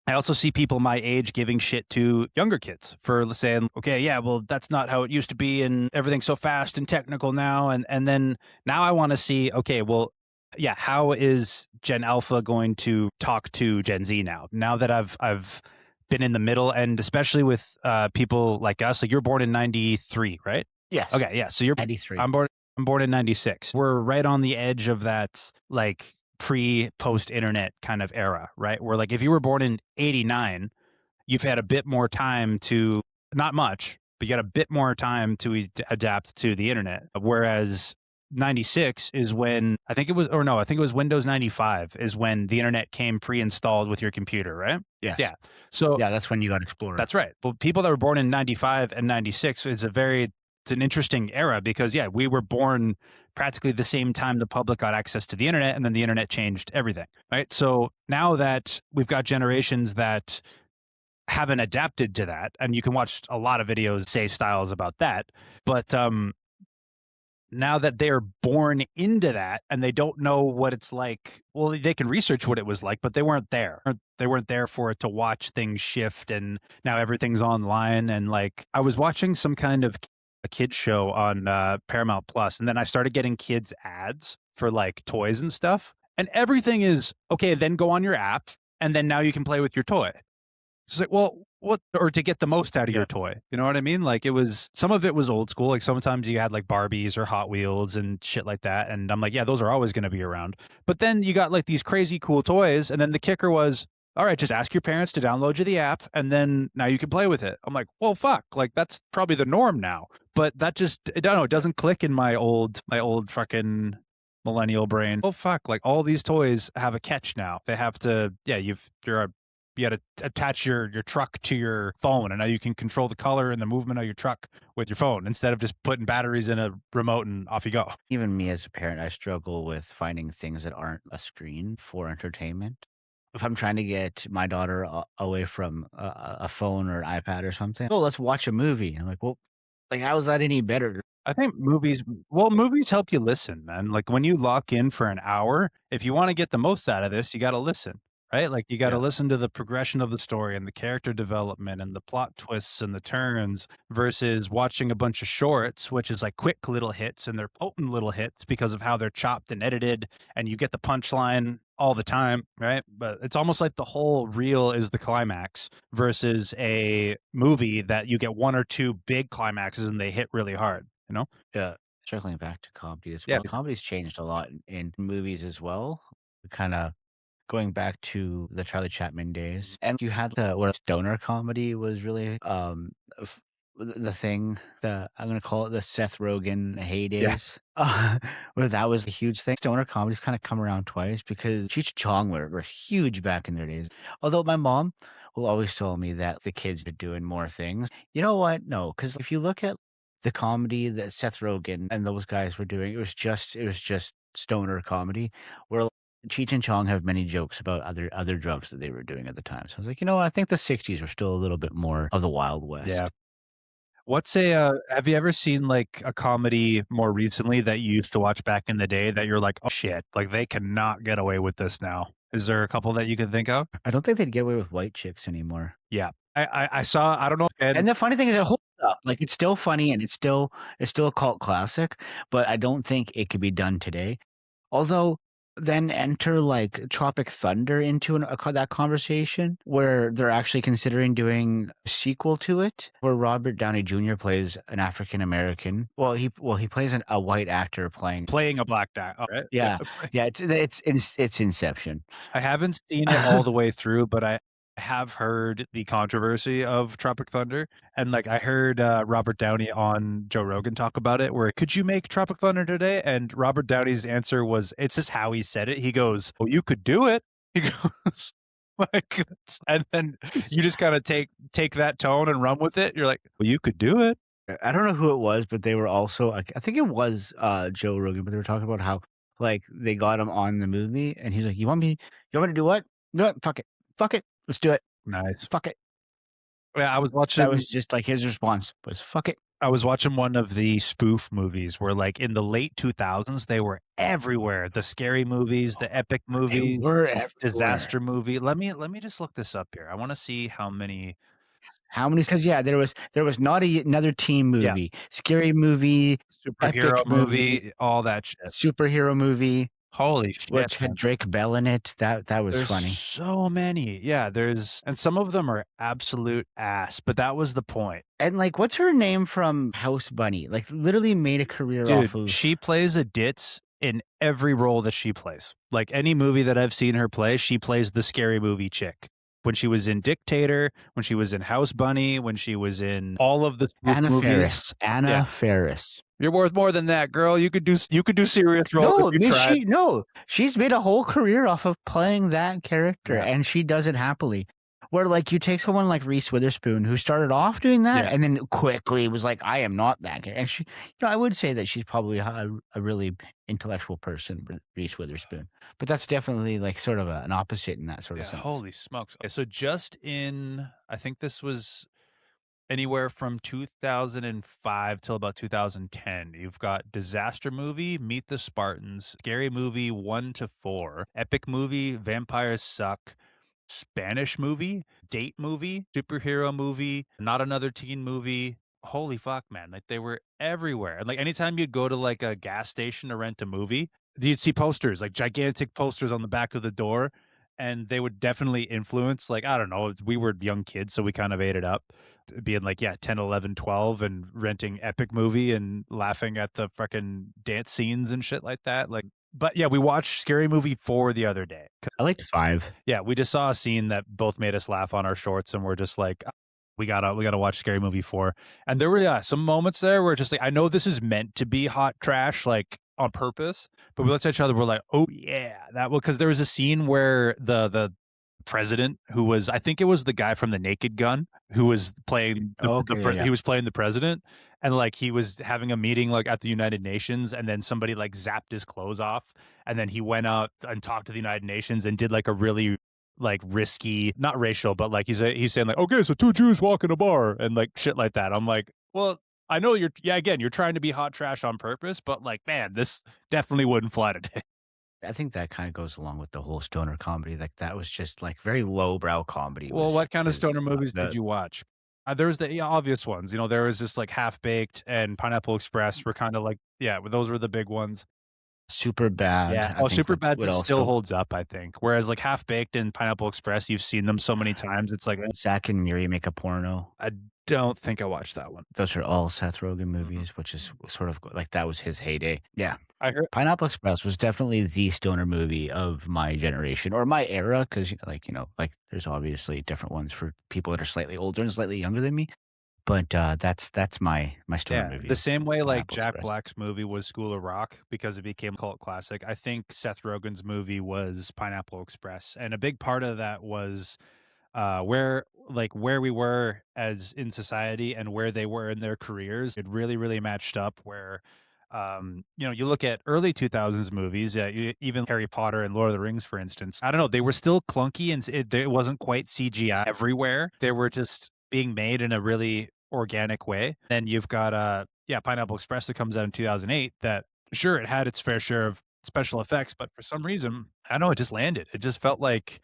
Speaker 2: I also see people my age giving shit to younger kids for saying, okay, yeah, well, that's not how it used to be, and everything's so fast and technical now. And then now I want to see, okay, well, yeah, how is Gen Alpha going to talk to Gen Z now? Now that I've been in the middle, and especially with people like us, like you're born in '93, right?
Speaker 1: Yes.
Speaker 2: Okay, yeah. So you're
Speaker 1: 93.
Speaker 2: I'm born in '96. We're right on the edge of that, like pre-post internet kind of era, right? Where like if you were born in '89, you've had a bit more time to not much, but you got a bit more time to adapt to the internet. Whereas '96 is when I think it was, or no, I think it was Windows 95 is when the internet came pre-installed with your computer, right?
Speaker 1: Yes.
Speaker 2: Yeah. So
Speaker 1: Yeah, that's when you got Explorer.
Speaker 2: that's right. Well, people that were born in '95 and '96 is it's an interesting era because yeah, we were born practically the same time the public got access to the internet, and then the internet changed everything, right? So now that we've got generations that haven't adapted to that, and you can watch a lot of videos, say styles about that, but now that they're born into that and they don't know what it's like, well, they can research what it was like, but they weren't there. They weren't there for it to watch things shift, and now everything's online. And like, I was watching some kind of a kids show on Paramount Plus, and then I started getting kids ads for like toys and stuff, and everything is okay. Then go on your app, and then now you can play with your toy. It's like, well, what, or to get the most out of
Speaker 1: Yeah.
Speaker 2: your toy. You know what I mean? Like it was, some of it was old school. Like sometimes you had like Barbies or Hot Wheels and shit like that. And I'm like, yeah, those are always going to be around. But then you got like these crazy cool toys. And then the kicker was, all right, just ask your parents to download you the app. And then now you can play with it. I'm like, well, fuck, like that's probably the norm now. But that just, I don't know, it doesn't click in my old fucking millennial brain. Oh fuck, like all these toys have a catch now. They have to, yeah, you got to attach your truck to your phone, and now you can control the color and the movement of your truck with your phone instead of just putting batteries in a remote and off you go.
Speaker 1: Even me as a parent, I struggle with finding things that aren't a screen for entertainment. If I'm trying to get my daughter away from a phone or an iPad or something, oh, let's watch a movie. I'm like, well, like, how is that any better?
Speaker 2: I think movies help you listen, man. Like when you lock in for an hour, if you want to get the most out of this, you got to listen, right? Like you got to
Speaker 1: Yeah.
Speaker 2: listen to the progression of the story and the character development and the plot twists and the turns versus watching a bunch of shorts, which is like quick little hits, and they're potent little hits because of how they're chopped and edited, and you get the punchline all the time, right? But it's almost like the whole reel is the climax versus a movie that you get one or two big climaxes and they hit really hard, you know?
Speaker 1: Yeah. Circling back to comedy as
Speaker 2: Yeah.
Speaker 1: well. Comedy's changed a lot in movies as well. Kind of going back to the Charlie Chaplin days. And you had the where stoner comedy was really the thing that I'm gonna call it the Seth Rogen
Speaker 2: Yeah.
Speaker 1: heydays. Where that was a huge thing. Stoner comedy's kind of come around twice because Cheech and Chong were huge back in their days. Although my mom will always tell me that the kids are doing more things. You know what? No, because if you look at the comedy that Seth Rogen and those guys were doing, it was just stoner comedy. Where Cheech and Chong have many jokes about other drugs that they were doing at the time. So I was like, you know what? I think the '60s were still a little bit more of the Wild
Speaker 2: Yeah.
Speaker 1: West.
Speaker 2: What's have you ever seen like a comedy more recently that you used to watch back in the day that you're like, oh shit, like they cannot get away with this now? Is there a couple that you can think of?
Speaker 1: I don't think they'd get away with white chicks anymore.
Speaker 2: Yeah. I saw, I don't know,
Speaker 1: And
Speaker 2: and
Speaker 1: the funny thing is it holds up. Like it's still funny and it's still a cult classic, but I don't think it could be done today. Although then enter like Tropic Thunder into that conversation where they're actually considering doing a sequel to it, where Robert Downey Jr. plays an African American. Well, he plays a white actor playing.
Speaker 2: Playing a black guy, right? Yeah.
Speaker 1: Yeah, yeah. It's Inception.
Speaker 2: I haven't seen it all the way through, but I have heard the controversy of Tropic Thunder, and, like, I heard, Robert Downey on Joe Rogan talk about it, where, "Could you make Tropic Thunder today?" And Robert Downey's answer was it's just how he said it. He goes, "Well, you could do it." He goes, like, and then you just kinda take that tone and run with it. You're like, "Well, you could do it."
Speaker 1: I don't know who it was, but they were also like, I think it was Joe Rogan, but they were talking about how like they got him on the movie, and he's like, You want me to do what? You know what? Fuck it, let's do it.
Speaker 2: Nice.
Speaker 1: Fuck it."
Speaker 2: Yeah,
Speaker 1: That was just like his response was "fuck it."
Speaker 2: I was watching one of the spoof movies where, like, in the late 2000s, they were everywhere. The scary movies, the epic
Speaker 1: They
Speaker 2: movies,
Speaker 1: were everywhere.
Speaker 2: disaster movie. Let me just look this up here. I wanna see how many.
Speaker 1: How many? Because yeah, there was not another teen
Speaker 2: Yeah,
Speaker 1: movie, scary movie,
Speaker 2: superhero
Speaker 1: epic movie,
Speaker 2: movie, all that shit.
Speaker 1: superhero movie,
Speaker 2: Holy shit,
Speaker 1: which had
Speaker 2: man.
Speaker 1: Drake Bell in it. That was
Speaker 2: There's
Speaker 1: funny.
Speaker 2: so many. Yeah, and some of them are absolute ass, but that was the point.
Speaker 1: And like, what's her name from House Bunny? Like, literally made a career off
Speaker 2: Dude,
Speaker 1: of.
Speaker 2: she plays a ditz in every role that she plays. Like, any movie that I've seen her play, she plays the scary movie chick. When she was in Dictator, when she was in House Bunny, when she was in all of the spoof
Speaker 1: Anna
Speaker 2: movies.
Speaker 1: Faris.
Speaker 2: Yeah.
Speaker 1: Anna Faris.
Speaker 2: You're worth more than that, girl. You could do serious roles if
Speaker 1: No, I
Speaker 2: you
Speaker 1: mean
Speaker 2: tried.
Speaker 1: she's made a whole career off of playing that character,
Speaker 2: Yeah.
Speaker 1: and she does it happily. Where like you take someone like Reese Witherspoon, who started off doing that,
Speaker 2: Yeah.
Speaker 1: and then quickly was like, "I am not that." And I would say that she's probably a really intellectual person, Reese Witherspoon. But that's definitely like sort of an opposite in that sort of
Speaker 2: Yeah,
Speaker 1: sense.
Speaker 2: holy smokes. Okay, so just in I think this was anywhere from 2005 till about 2010. You've got disaster movie, Meet the Spartans, scary movie 1 to 4, epic movie, Vampires Suck, Spanish movie, date movie, superhero movie, not another teen movie. Holy fuck, man. Like, they were everywhere. And like anytime you'd go to like a gas station to rent a movie, you'd see posters, like gigantic posters on the back of the door. And they would definitely influence, like, I don't know, we were young kids, so we kind of ate it up, being like, yeah, 10, 11, 12, and renting epic movie and laughing at the fucking dance scenes and shit like that. Like, but yeah, we watched Scary Movie 4 the other day.
Speaker 1: I liked 5.
Speaker 2: Yeah, we just saw a scene that both made us laugh on our shorts, and we're just like, we gotta watch Scary Movie 4. And there were, yeah, some moments there where just like, I know this is meant to be hot trash, like on purpose, but we looked at each other, we're like, oh yeah, that will, because there was a scene where the president, who was, I think it was the guy from the Naked Gun, who was playing
Speaker 1: Okay, yeah,
Speaker 2: he
Speaker 1: yeah.
Speaker 2: was playing the president, and like he was having a meeting like at the United Nations, and then somebody like zapped his clothes off, and then he went out and talked to the United Nations and did like a really like risky, not racial, but like he's saying like, okay, so two Jews walk in a bar and like shit like that. I'm like, well, I know again, you're trying to be hot trash on purpose, but like, man, this definitely wouldn't fly today.
Speaker 1: I think that kind of goes along with the whole stoner comedy. Like that was just like very lowbrow comedy.
Speaker 2: Well,
Speaker 1: Was
Speaker 2: what kind of
Speaker 1: is
Speaker 2: stoner movies did
Speaker 1: the
Speaker 2: you watch? There's the, yeah, obvious ones. There was just like Half Baked and Pineapple Express were kind of like, yeah, those were the big ones.
Speaker 1: Super bad.
Speaker 2: Yeah.
Speaker 1: I
Speaker 2: Oh,
Speaker 1: think
Speaker 2: Superbad
Speaker 1: would
Speaker 2: still
Speaker 1: also
Speaker 2: holds up, I think. Whereas like Half Baked and Pineapple Express, you've seen them so many times. It's like,
Speaker 1: Zach and Miri make a porno.
Speaker 2: I don't think I watched that one.
Speaker 1: Those are all Seth Rogen
Speaker 2: Mhm.
Speaker 1: movies, which is sort of like that was his heyday. Yeah.
Speaker 2: I heard,
Speaker 1: Pineapple Express was definitely the stoner movie of my generation or my era because, like there's obviously different ones for people that are slightly older and slightly younger than me. But that's my stoner
Speaker 2: yeah, the
Speaker 1: movies,
Speaker 2: same way like
Speaker 1: Pineapple
Speaker 2: Jack
Speaker 1: Express.
Speaker 2: Black's movie was School of Rock because it became a cult classic. I think Seth Rogen's movie was Pineapple Express. And a big part of that was where we were as in society and where they were in their careers. It really really matched up where you look at early 2000s movies, even Harry Potter and Lord of the Rings, for instance. I don't know, they were still clunky and it wasn't quite CGI everywhere. They were just being made in a really organic way. Then you've got Pineapple Express that comes out in 2008 that, sure, it had its fair share of special effects, but for some reason, I don't know, it just landed. It just felt like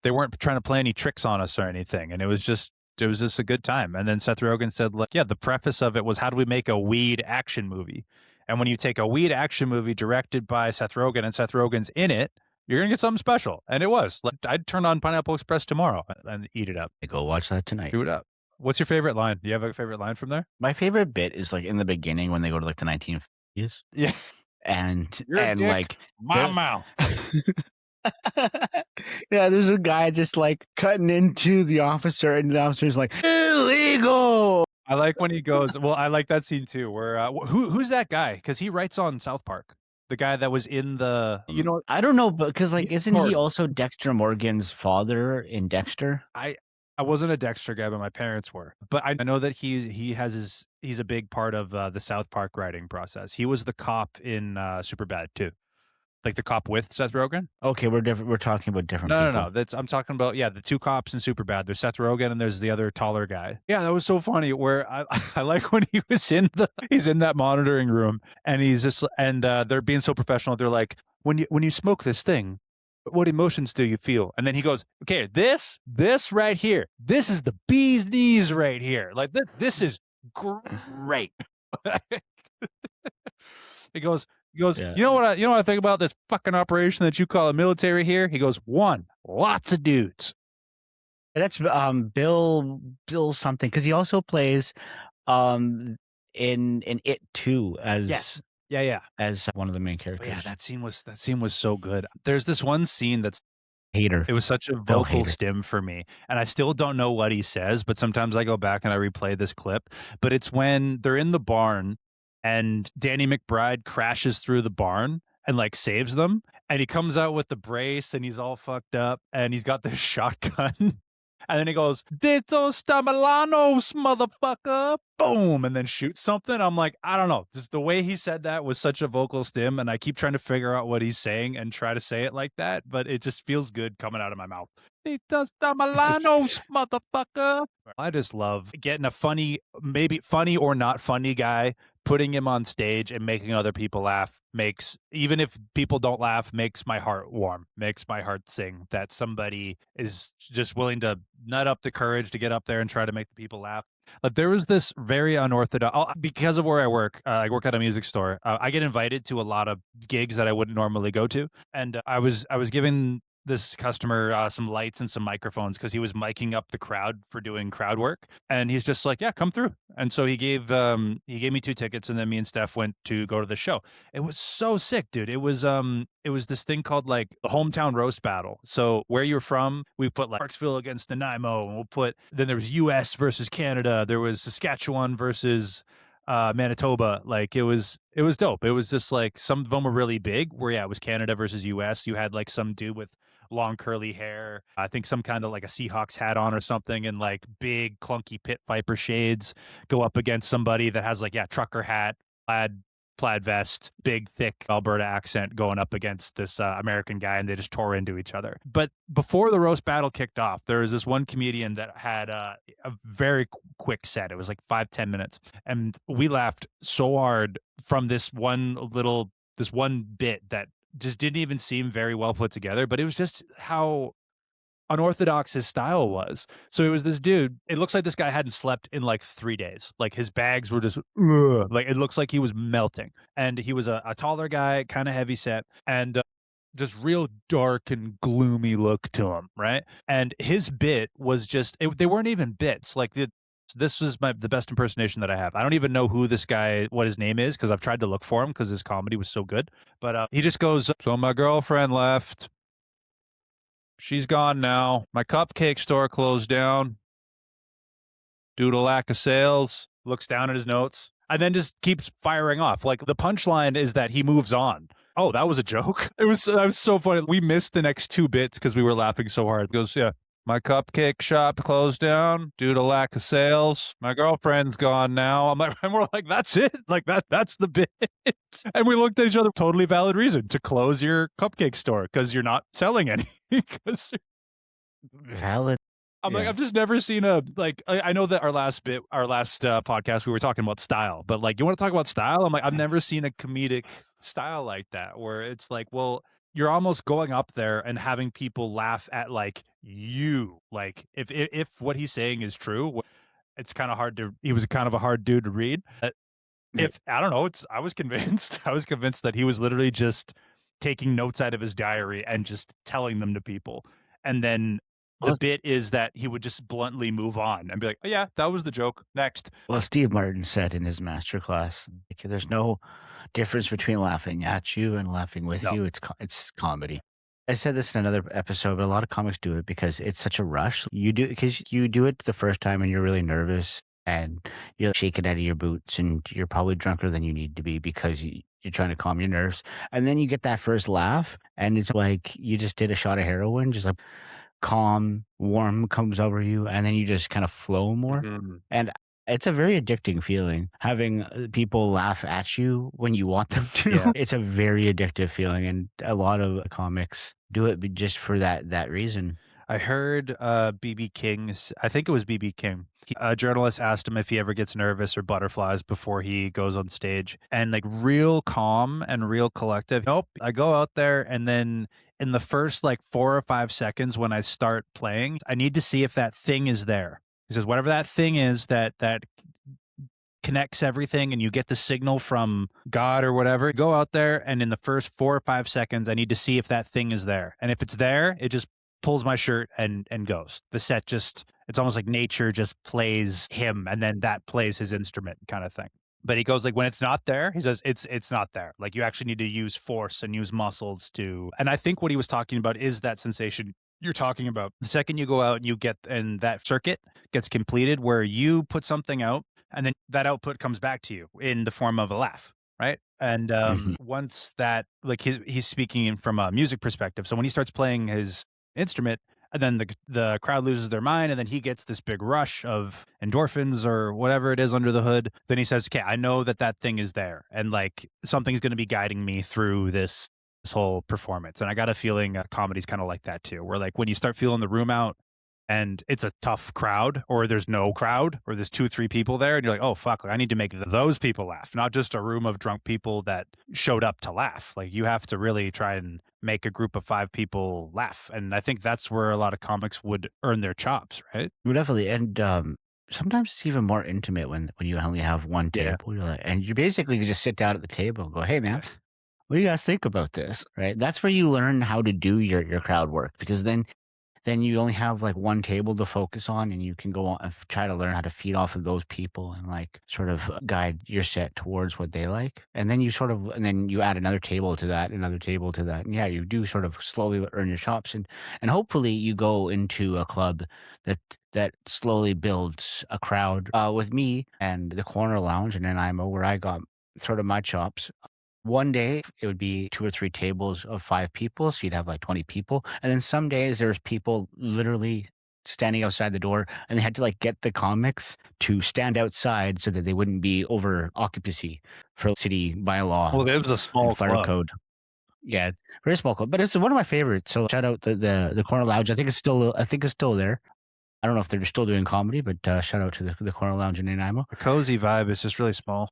Speaker 2: they weren't trying to play any tricks on us or anything, and it was just a good time. And then Seth Rogen said, like, yeah, the preface of it was, how do we make a weed action movie? And when you take a weed action movie directed by Seth Rogen and Seth Rogen's in it, you're gonna get something special. And it was. Like, I'd turn on Pineapple Express tomorrow and eat it up.
Speaker 1: I go watch that tonight.
Speaker 2: Do it up. What's your favorite line? Do you have a favorite line from there?
Speaker 1: My favorite bit is like in the beginning when they go to like the 1950s
Speaker 2: Yeah. Your
Speaker 1: and
Speaker 2: dick,
Speaker 1: like
Speaker 2: my mouth.
Speaker 1: yeah, there's a guy just like cutting into the officer, and the officer's like illegal.
Speaker 2: I like when he goes. Well, I like that scene too. Where who's that guy? Because he writes on South Park. The guy that was in the
Speaker 1: I don't know, but because like, isn't he
Speaker 2: Gordon.
Speaker 1: also Dexter Morgan's father in Dexter?
Speaker 2: I wasn't a Dexter guy, but my parents were. But I know that he's a big part of the South Park writing process. He was the cop in Superbad too, like the cop with Seth Rogen.
Speaker 1: Okay, we're different. We're talking about different
Speaker 2: No,
Speaker 1: people.
Speaker 2: no, no. That's I'm talking about. Yeah, the two cops in Superbad. There's Seth Rogen and there's the other taller guy. Yeah, that was so funny. Where I like when he's in that monitoring room and he's just and they're being so professional. They're like, when you smoke this thing, what emotions do you feel? And then he goes, okay, this right here, this is the bee's knees right here. Like this is great. He goes,
Speaker 1: Yeah.
Speaker 2: you know what I think about this fucking operation that you call a military here? He goes, one, lots of dudes.
Speaker 1: That's Bill something, because he also plays in It too as
Speaker 2: Yes. Yeah.
Speaker 1: as one of the main
Speaker 2: But
Speaker 1: characters.
Speaker 2: yeah, that scene was so good. There's this one scene that's
Speaker 1: Hater.
Speaker 2: it was such a
Speaker 1: Bill
Speaker 2: vocal
Speaker 1: Hader.
Speaker 2: stim for me, and I still don't know what he says, but sometimes I go back and I replay this clip, but it's when they're in the barn and Danny McBride crashes through the barn and, like, saves them, and he comes out with the brace, and he's all fucked up, and he's got this shotgun, and then he goes, "Dito Stamalanos, motherfucker!" Boom, and then shoots something. I'm like, I don't know. Just the way he said that was such a vocal stim, and I keep trying to figure out what he's saying and try to say it like that, but it just feels good coming out of my mouth. "Dito Stamalanos, motherfucker!" I just love getting a funny, maybe funny or not funny guy, putting him on stage and making other people laugh makes, even if people don't laugh, makes my heart warm, makes my heart sing that somebody is just willing to nut up the courage to get up there and try to make the people laugh. But there was this very unorthodox, because of where I work at a music store. I get invited to a lot of gigs that I wouldn't normally go to. And I was giving this customer some lights and some microphones because he was miking up the crowd for doing crowd work, and he's just like, yeah, come through. And so he gave me 2 tickets, and then me and Steph went to go to the show. It was so sick, dude. It was this thing called like the hometown roast battle. So where you're from, we put like Parksville against Nanaimo, and then there was US versus Canada, there was Saskatchewan versus Manitoba. Like it was dope. It was just like some of them were really big where, yeah, it was Canada versus US. You had like some dude with long curly hair, I think some kind of like a Seahawks hat on or something, and like big clunky pit viper shades go up against somebody that has like, yeah, trucker hat, plaid vest, big thick Alberta accent going up against this American guy, and they just tore into each other. But before the roast battle kicked off, there was this one comedian that had a very quick set. It was like 5-10 minutes, and we laughed so hard from this one bit that just didn't even seem very well put together, but it was just how unorthodox his style was. So it was this dude. It looks like this guy hadn't slept in like 3 days. Like his bags were just like, it looks like he was melting. And he was a taller guy, kind of heavy set, and just real dark and gloomy look to him, right? And his bit was just they weren't even bits. Like this was the best impersonation that I have. I don't even know who this guy, what his name is, because I've tried to look for him because his comedy was so good. But he just goes, "So my girlfriend left. She's gone now. My cupcake store closed down due to lack of sales." Looks down at his notes and then just keeps firing off. Like the punchline is that he moves on. Oh, that was a joke. That was so funny. We missed the next 2 bits because we were laughing so hard. He goes, yeah, my cupcake shop closed down due to lack of sales. My girlfriend's gone now. I'm like, and we're like, that's it? Like that's the bit. And we looked at each other, totally valid reason to close your cupcake store because you're not selling any.
Speaker 1: Valid.
Speaker 2: I'm like,
Speaker 1: Yeah.
Speaker 2: I've just never seen I know that our last podcast, we were talking about style, but like, you want to talk about style? I'm like, I've never seen a comedic style like that where it's like, well, you're almost going up there and having people laugh at like you. Like if what he's saying is true, it's kind of hard to, he was kind of a hard dude to read. If I don't know, it's I was convinced. I was convinced that he was literally just taking notes out of his diary and just telling them to people. And then the
Speaker 1: Well,
Speaker 2: bit is that he would just bluntly move on and be like, "Oh, yeah, that was the joke. Next."
Speaker 1: well, Steve Martin said in his masterclass, like, "There's no difference between laughing at you and laughing with
Speaker 2: No.
Speaker 1: you. It's comedy." I said this in another episode, but a lot of comics do it because it's such a rush. You do it the first time and you're really nervous and you're shaking out of your boots and you're probably drunker than you need to be because you're trying to calm your nerves. And then you get that first laugh and it's like you just did a shot of heroin, just like calm, warm comes over you, and then you just kind of flow more.
Speaker 2: Mhm.
Speaker 1: And it's a very addicting feeling having people laugh at you when you want them to.
Speaker 2: Yeah.
Speaker 1: It's a very addictive feeling, and a lot of comics do it just for that reason.
Speaker 2: I heard BB King's, I think it was BB King. A journalist asked him if he ever gets nervous or butterflies before he goes on stage. And like real calm and real collective. Nope. I go out there and then in the first like 4 or 5 seconds when I start playing, I need to see if that thing is there. He says, whatever that thing is that connects everything and you get the signal from God or whatever, go out there and in the first 4 or 5 seconds, I need to see if that thing is there. And if it's there, it just pulls my shirt and goes. The set just it's almost like nature just plays him and then that plays his instrument kind of thing. But he goes like when it's not there, he says it's not there. Like you actually need to use force and use muscles to and I think what he was talking about is that sensation you're talking about. The second you go out and you get and that circuit gets completed where you put something out and then that output comes back to you in the form of a laugh, right? And
Speaker 1: Mhm.
Speaker 2: once that, like he's speaking from a music perspective. So when he starts playing his instrument, and then the crowd loses their mind, and then he gets this big rush of endorphins or whatever it is under the hood. Then he says, "Okay, I know that that thing is there, and like something's going to be guiding me through this whole performance." And I got a feeling comedy's kind of like that too, where like when you start feeling the room out and it's a tough crowd or there's no crowd or there's 2 3 people there and you're like, oh fuck, like, I need to make those people laugh, not just a room of drunk people that showed up to laugh. Like you have to really try and make a group of 5 people laugh, and I think that's where a lot of comics would earn their chops, right?
Speaker 1: Well, definitely, and sometimes it's even more intimate when you only have one
Speaker 2: Yeah.
Speaker 1: table. You're like, and you basically just sit down at the table and go, "Hey, man, what do you guys think about this?" Right? That's where you learn how to do your crowd work because then you only have like one table to focus on and you can go on and try to learn how to feed off of those people and like sort of guide your set towards what they like. And then and then you add another table to that, another table to that. And yeah, you do sort of slowly earn your chops and hopefully you go into a club that that slowly builds a crowd. With me and the Corner Lounge in Nanaimo where I got sort of my chops. One day, it would be 2 or 3 tables of 5 people, so you'd have, like, 20 people, and then some days, there's people literally standing outside the door, and they had to, like, get the comics to stand outside so that they wouldn't be over occupancy for city by law
Speaker 2: Well, it was a
Speaker 1: and
Speaker 2: small
Speaker 1: fire
Speaker 2: club.
Speaker 1: code. Yeah, very small club, but it's one of my favorites, so shout out the Corner Lounge. I think it's still there. I don't know if they're still doing comedy, but, shout out to the Corner Lounge in Nanaimo.
Speaker 2: The cozy vibe is just really small.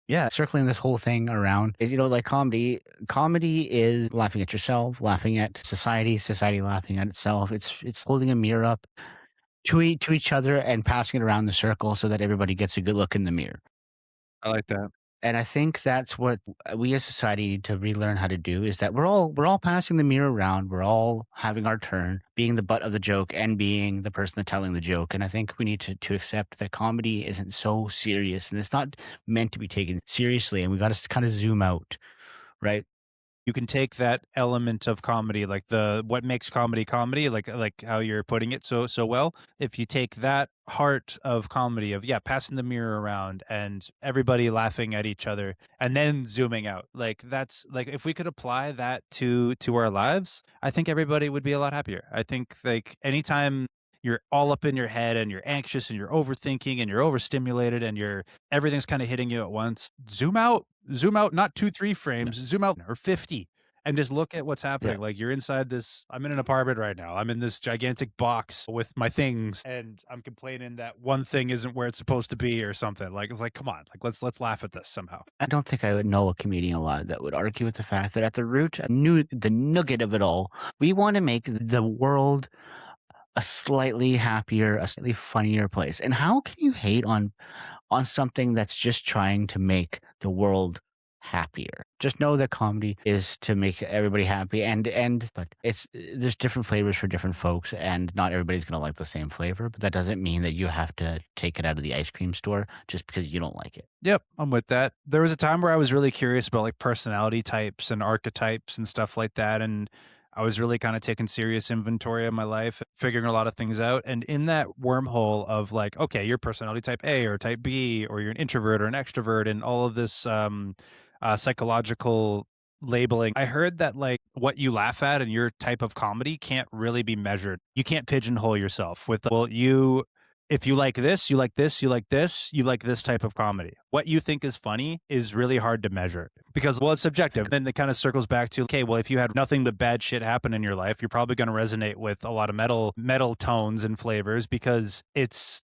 Speaker 1: Yeah, circling this whole thing around, like comedy is laughing at yourself, laughing at society, society laughing at itself. It's holding a mirror up to each other and passing it around the circle so that everybody gets a good look in the mirror.
Speaker 2: I like that.
Speaker 1: And I think that's what we as society need to relearn how to do is that we're all passing the mirror around. We're all having our turn, being the butt of the joke and being the person that's telling the joke. And I think we need to accept that comedy isn't so serious and it's not meant to be taken seriously. And we got to kind of zoom out, right?
Speaker 2: You can take that element of comedy, like the what makes comedy comedy, like how you're putting it so well. If you take that heart of comedy of yeah, passing the mirror around and everybody laughing at each other, and then zooming out, like that's like if we could apply that to our lives, I think everybody would be a lot happier. I think like anytime you're all up in your head and you're anxious and you're overthinking and you're overstimulated and you're everything's kind of hitting you at once, zoom out, not 2 3 frames, zoom out or 50 and just look at what's
Speaker 1: Yeah.
Speaker 2: happening. Like you're inside this, I'm in an apartment right now, I'm in this gigantic box with my things and I'm complaining that one thing isn't where it's supposed to be or something. Like it's like come on, like let's laugh at this somehow.
Speaker 1: I don't think I would know a comedian alive that would argue with the fact that at the root, the nugget of it all, we want to make the world a slightly happier, a slightly funnier place. And how can you hate on something that's just trying to make the world happier. Just know that comedy is to make everybody happy, and but it's there's different flavors for different folks, and not everybody's gonna like the same flavor, but that doesn't mean that you have to take it out of the ice cream store just because you don't like it.
Speaker 2: Yep, I'm with that. There was a time where I was really curious about like personality types and archetypes and stuff like that. And I was really kind of taking serious inventory of my life, figuring a lot of things out. And in that wormhole of like, okay, you're personality type A or type B, or you're an introvert or an extrovert, and all of this psychological labeling, I heard that like what you laugh at and your type of comedy can't really be measured. You can't pigeonhole yourself with, well, if you like this, you like this, you like this, you like this type of comedy. What you think is funny is really hard to measure because, well, it's subjective. Then it kind of circles back to, okay, well, if you had nothing but bad shit happen in your life, you're probably going to resonate with a lot of metal tones and flavors because it's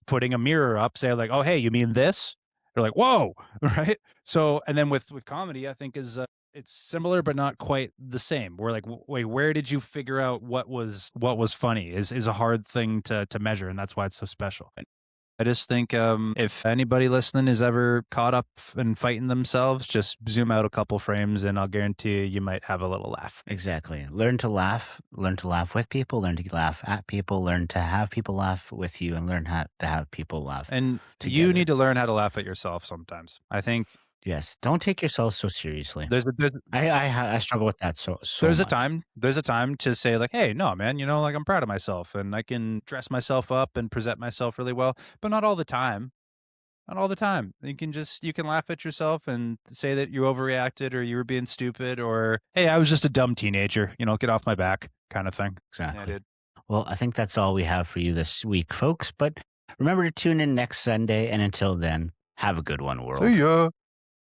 Speaker 2: putting a mirror up, say like, oh, hey, you mean this? They're like, whoa, right? So, and then with comedy, I think is it's similar but not quite the same. We're like, wait, where did you figure out what was funny? Is a hard thing to measure, and that's why it's so special. I just think if anybody listening is ever caught up and fighting themselves, just zoom out a couple frames, and I'll guarantee you might have a little laugh.
Speaker 1: Exactly. Learn to laugh with people, learn to laugh at people, learn to have people laugh with you, and learn how to have people laugh
Speaker 2: And you
Speaker 1: together.
Speaker 2: need to learn how to laugh at yourself sometimes. I think
Speaker 1: Yes. Don't take yourself so seriously.
Speaker 2: there's a there's
Speaker 1: I struggle with that so much.
Speaker 2: there's a time to say like, "Hey, no, man, like I'm proud of myself and I can dress myself up and present myself really well," but not all the time. Not all the time. You can laugh at yourself and say that you overreacted or you were being stupid or, "Hey, I was just a dumb teenager, get off my back," kind of thing. Yeah,
Speaker 1: Exactly.
Speaker 2: dude.
Speaker 1: Well, I think that's all we have for you this week, folks. But remember to tune in next Sunday. And until then, have a good one,
Speaker 2: See
Speaker 1: world.
Speaker 2: ya.